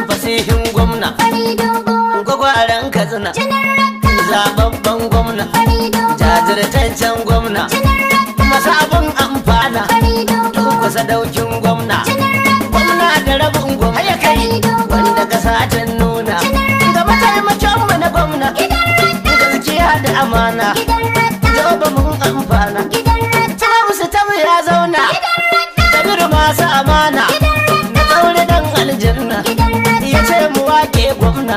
fasihin gwamna gwagwaran katsina zababban gwamna jajirtaccen gwamna masu abin amfana kusa daukin gwamna gwamna da rabin gwamna ya kai wanda kasa ta nuna ga mataimakin mu na gwamna gaskiya da amana joba mun amfana ta musu tamu ya zauna tabir masu amana na tsaure dan aljanna ya ce mu wake gwamna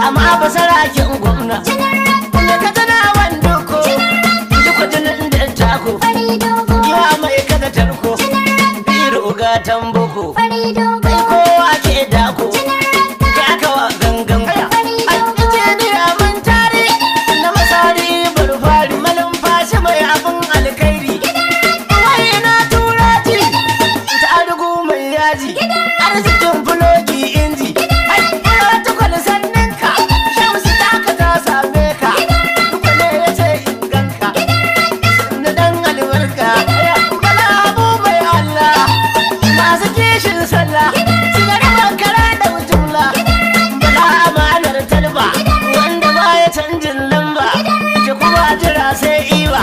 amma ba sarakin gwamna me ka tana wanda ko duk jinin da tako ya mai kaga tarko biro ga tamboko kai kowa ke dako ka aka wa gangan injiniya mun tare na masari burfari malin fashi mai abin alkhairi wai na turati ta arugu mai yaji arzikin fulogi inji ta kwalisannin ka shamsu taka ta same ka dukwale ya ce inganka na dan albarka bala abu mai Allah masu kishin sallah sigari makara da jumla bala amanar talba wanda baya canjin lamba ki kuma jira sai iwa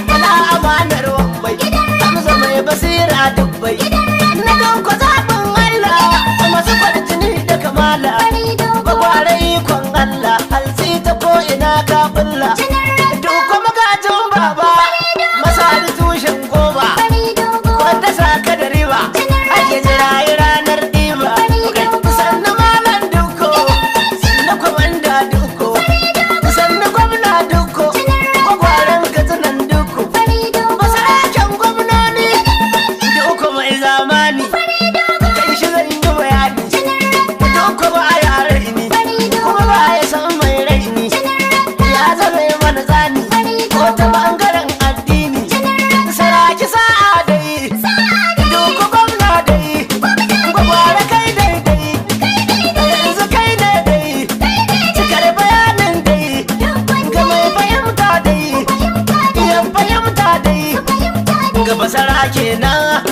bala amanar wambai hamza mai basira dubbai na kan ku zaɓin Allah masu kwarjini da kamala bagware ikon Allah halsi ta ko ina ka bulla duk magajin baba masali tushen goma wanda saka da riba ake jirayi ranar ɗiba sannan malam duko sannan kwamanda duko sannan gwamna duko gwagwaren katsinan duko masaraken gwamnoni duko mai zamani kan shi zan yi bayani duko ba a yare ni kuma ba ya san mai raini ya zama mana tsani ko ta bangaren addini saraki sa'a dai duko gwamna dai gwagware kai daidai yanzu kai ne dai cikar bayanin dai ga mai fahimta dai yan fahimta dai ga basara kenan